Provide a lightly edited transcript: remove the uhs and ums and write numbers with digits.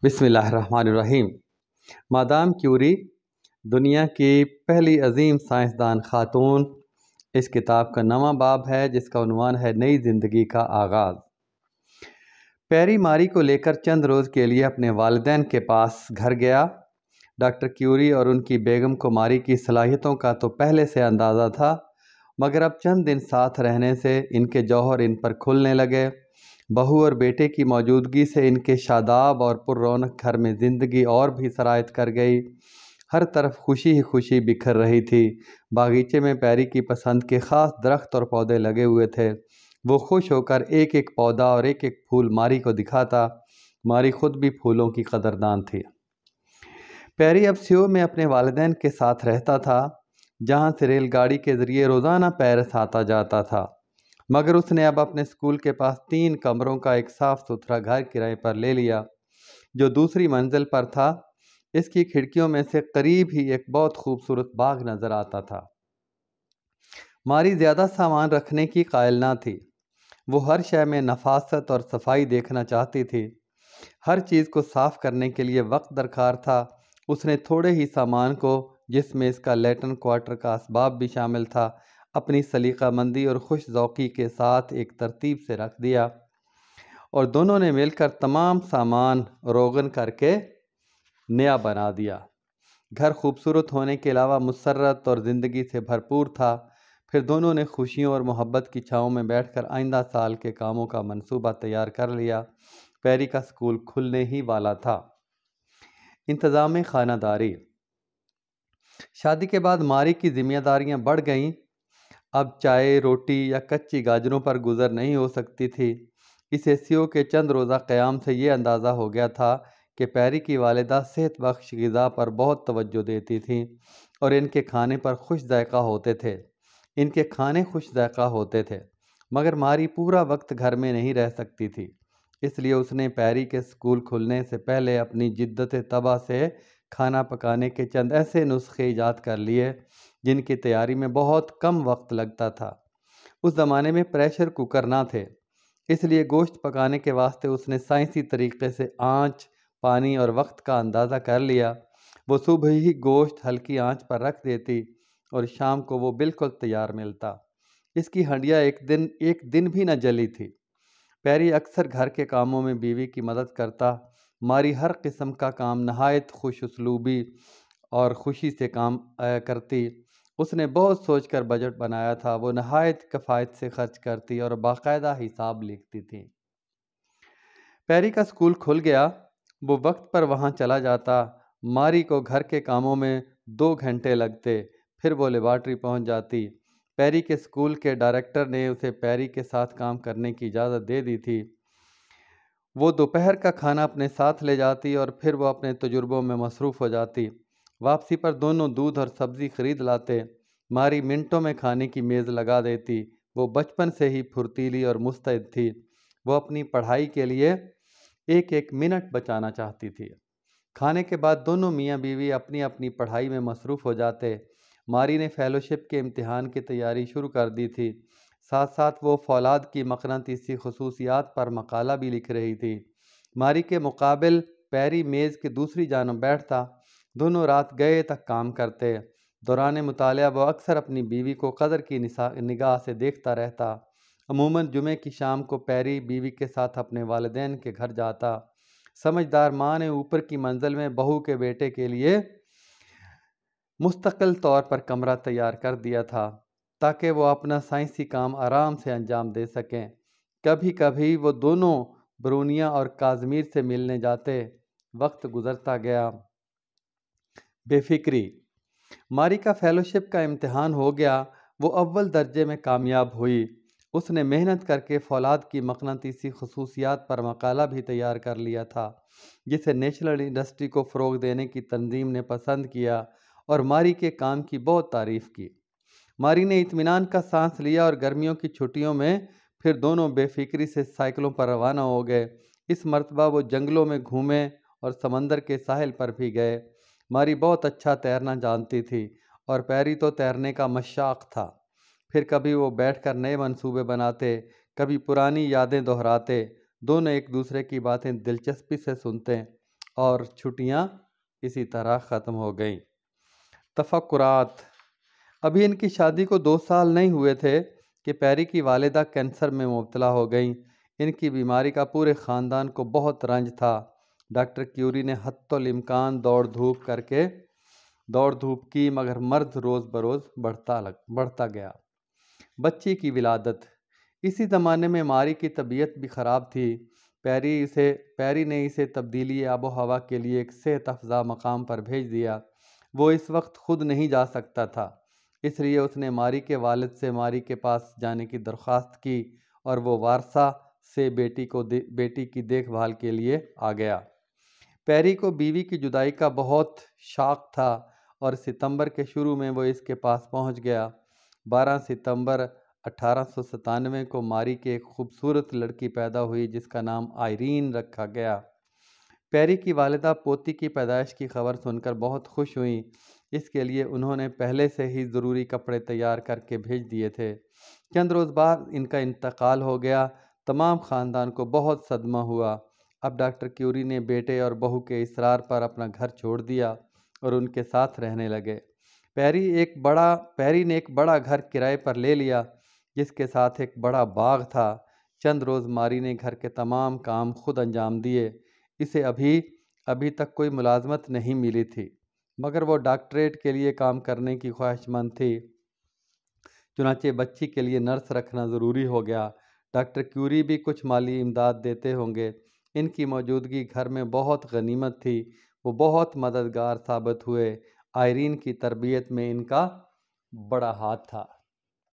بسم اللہ الرحمن الرحیم۔ مادام کیوری دنیا کی پہلی عظیم سائنسدان خاتون۔ اس کتاب کا نواں باب ہے جس کا عنوان ہے نئی زندگی کا آغاز۔ پیری ماری کو لے کر چند روز کے لیے اپنے والدین کے پاس گھر گیا۔ ڈاکٹر کیوری اور ان کی بیگم کو ماری کی صلاحیتوں کا تو پہلے سے اندازہ تھا، مگر اب چند دن ساتھ رہنے سے ان کے جوہر ان پر کھلنے لگے۔ بہو اور بیٹے کی موجودگی سے ان کے شاداب اور پر رونق گھر میں زندگی اور بھی سرایت کر گئی۔ ہر طرف خوشی ہی خوشی بکھر رہی تھی۔ باغیچے میں پیری کی پسند کے خاص درخت اور پودے لگے ہوئے تھے۔ وہ خوش ہو کر ایک ایک پودا اور ایک ایک پھول ماری کو دکھاتا۔ ماری خود بھی پھولوں کی قدردان تھی۔ پیری اب سیول میں اپنے والدین کے ساتھ رہتا تھا، جہاں سے ریل گاڑی کے ذریعے روزانہ پیرس آتا جاتا تھا، مگر اس نے اب اپنے اسکول کے پاس 3 کمروں کا ایک صاف ستھرا گھر کرائے پر لے لیا، جو دوسری منزل پر تھا۔ اس کی کھڑکیوں میں سے قریب ہی ایک بہت خوبصورت باغ نظر آتا تھا۔ ماری زیادہ سامان رکھنے کی قائل نہ تھی۔ وہ ہر شے میں نفاست اور صفائی دیکھنا چاہتی تھی۔ ہر چیز کو صاف کرنے کے لیے وقت درکار تھا۔ اس نے تھوڑے ہی سامان کو، جس میں اس کا لیٹن کوارٹر کا اسباب بھی شامل تھا، اپنی سلیقہ مندی اور خوش ذوقی کے ساتھ ایک ترتیب سے رکھ دیا، اور دونوں نے مل کر تمام سامان روغن کر کے نیا بنا دیا۔ گھر خوبصورت ہونے کے علاوہ مسرت اور زندگی سے بھرپور تھا۔ پھر دونوں نے خوشیوں اور محبت کی چھاؤں میں بیٹھ کر آئندہ سال کے کاموں کا منصوبہ تیار کر لیا۔ پیری کا اسکول کھلنے ہی والا تھا۔ انتظام خانہ داری۔ شادی کے بعد ماری کی ذمہ داریاں بڑھ گئیں۔ اب چائے، روٹی یا کچی گاجروں پر گزر نہیں ہو سکتی تھی۔ اسے سیو کے چند روزہ قیام سے یہ اندازہ ہو گیا تھا کہ پیری کی والدہ صحت بخش غذا پر بہت توجہ دیتی تھیں اور ان کے کھانے پر خوش ذائقہ ہوتے تھے، مگر ماری پورا وقت گھر میں نہیں رہ سکتی تھی۔ اس لیے اس نے پیری کے اسکول کھلنے سے پہلے اپنی جدت طبع سے کھانا پکانے کے چند ایسے نسخے ایجاد کر لیے جن کی تیاری میں بہت کم وقت لگتا تھا۔ اس زمانے میں پریشر کوکر نہ تھے، اس لیے گوشت پکانے کے واسطے اس نے سائنسی طریقے سے آنچ، پانی اور وقت کا اندازہ کر لیا۔ وہ صبح ہی گوشت ہلکی آنچ پر رکھ دیتی اور شام کو وہ بالکل تیار ملتا۔ اس کی ہنڈیاں ایک دن بھی نہ جلی تھی۔ پیری اکثر گھر کے کاموں میں بیوی کی مدد کرتا۔ ماری ہر قسم کا کام نہایت خوش اسلوبی اور خوشی سے کام کرتی۔ اس نے بہت سوچ کر بجٹ بنایا تھا۔ وہ نہایت کفایت سے خرچ کرتی اور باقاعدہ حساب لکھتی تھی۔ پیری کا اسکول کھل گیا۔ وہ وقت پر وہاں چلا جاتا۔ ماری کو گھر کے کاموں میں 2 گھنٹے لگتے، پھر وہ لیبارٹری پہنچ جاتی۔ پیری کے اسکول کے ڈائریکٹر نے اسے پیری کے ساتھ کام کرنے کی اجازت دے دی تھی۔ وہ دوپہر کا کھانا اپنے ساتھ لے جاتی اور پھر وہ اپنے تجربوں میں مصروف ہو جاتی۔ واپسی پر دونوں دودھ اور سبزی خرید لاتے۔ ماری منٹوں میں کھانے کی میز لگا دیتی۔ وہ بچپن سے ہی پھرتیلی اور مستعد تھی۔ وہ اپنی پڑھائی کے لیے ایک ایک منٹ بچانا چاہتی تھی۔ کھانے کے بعد دونوں میاں بیوی اپنی اپنی پڑھائی میں مصروف ہو جاتے۔ ماری نے فیلوشپ کے امتحان کی تیاری شروع کر دی تھی۔ ساتھ ساتھ وہ فولاد کی مقناطیسی خصوصیات پر مقالہ بھی لکھ رہی تھی۔ ماری کے مقابل پیری میز کی دوسری جانب بیٹھتا۔ دونوں رات گئے تک کام کرتے۔ دوران مطالعہ وہ اکثر اپنی بیوی کو قدر کی نگاہ سے دیکھتا رہتا۔ عموماً جمعے کی شام کو پیری بیوی کے ساتھ اپنے والدین کے گھر جاتا۔ سمجھدار ماں نے اوپر کی منزل میں بہو کے بیٹے کے لیے مستقل طور پر کمرہ تیار کر دیا تھا تاکہ وہ اپنا سائنسی کام آرام سے انجام دے سکیں۔ کبھی کبھی وہ دونوں برونیا اور کازمیر سے ملنے جاتے۔ وقت گزرتا گیا۔ بے فکری۔ ماری کا فیلوشپ کا امتحان ہو گیا۔ وہ اول درجے میں کامیاب ہوئی۔ اس نے محنت کر کے فولاد کی مقناطیسی خصوصیات پر مقالہ بھی تیار کر لیا تھا، جسے نیشنل انڈسٹری کو فروغ دینے کی تنظیم نے پسند کیا اور ماری کے کام کی بہت تعریف کی۔ ماری نے اطمینان کا سانس لیا اور گرمیوں کی چھٹیوں میں پھر دونوں بے فکری سے سائیکلوں پر روانہ ہو گئے۔ اس مرتبہ وہ جنگلوں میں گھومے اور سمندر کے ساحل پر بھی گئے۔ ماری بہت اچھا تیرنا جانتی تھی اور پیری تو تیرنے کا مشاق تھا۔ پھر کبھی وہ بیٹھ کر نئے منصوبے بناتے، کبھی پرانی یادیں دہراتے۔ دونوں ایک دوسرے کی باتیں دلچسپی سے سنتے اور چھٹیاں اسی طرح ختم ہو گئیں۔ تفکرات۔ ابھی ان کی شادی کو 2 سال نہیں ہوئے تھے کہ پیری کی والدہ کینسر میں مبتلا ہو گئیں۔ ان کی بیماری کا پورے خاندان کو بہت رنج تھا۔ ڈاکٹر کیوری نے حتی الامکان دوڑ دھوپ کی، مگر مرض روز بروز بڑھتا گیا۔ بچی کی ولادت۔ اسی زمانے میں ماری کی طبیعت بھی خراب تھی۔ پیری نے اسے تبدیلی آب و ہوا کے لیے ایک صحت افزا مقام پر بھیج دیا۔ وہ اس وقت خود نہیں جا سکتا تھا، اس لیے اس نے ماری کے والد سے ماری کے پاس جانے کی درخواست کی اور وہ وارسا سے بیٹی کی دیکھ بھال کے لیے آ گیا۔ پیری کو بیوی کی جدائی کا بہت شاق تھا اور ستمبر کے شروع میں وہ اس کے پاس پہنچ گیا۔ 12 ستمبر 1897 کو ماری کی ایک خوبصورت لڑکی پیدا ہوئی جس کا نام آئرین رکھا گیا۔ پیری کی والدہ پوتی کی پیدائش کی خبر سن کر بہت خوش ہوئیں۔ اس کے لیے انہوں نے پہلے سے ہی ضروری کپڑے تیار کر کے بھیج دیے تھے۔ چند روز بعد ان کا انتقال ہو گیا۔ تمام خاندان کو بہت صدمہ ہوا۔ اب ڈاکٹر کیوری نے بیٹے اور بہو کے اصرار پر اپنا گھر چھوڑ دیا اور ان کے ساتھ رہنے لگے۔ پیری نے ایک بڑا گھر کرائے پر لے لیا جس کے ساتھ ایک بڑا باغ تھا۔ چند روز ماری نے گھر کے تمام کام خود انجام دیے۔ اسے ابھی تک کوئی ملازمت نہیں ملی تھی، مگر وہ ڈاکٹریٹ کے لیے کام کرنے کی خواہش مند تھی۔ چنانچہ بچی کے لیے نرس رکھنا ضروری ہو گیا۔ ڈاکٹر کیوری بھی کچھ مالی امداد دیتے ہوں گے۔ ان کی موجودگی گھر میں بہت غنیمت تھی۔ وہ بہت مددگار ثابت ہوئے۔ آئرین کی تربیت میں ان کا بڑا ہاتھ تھا۔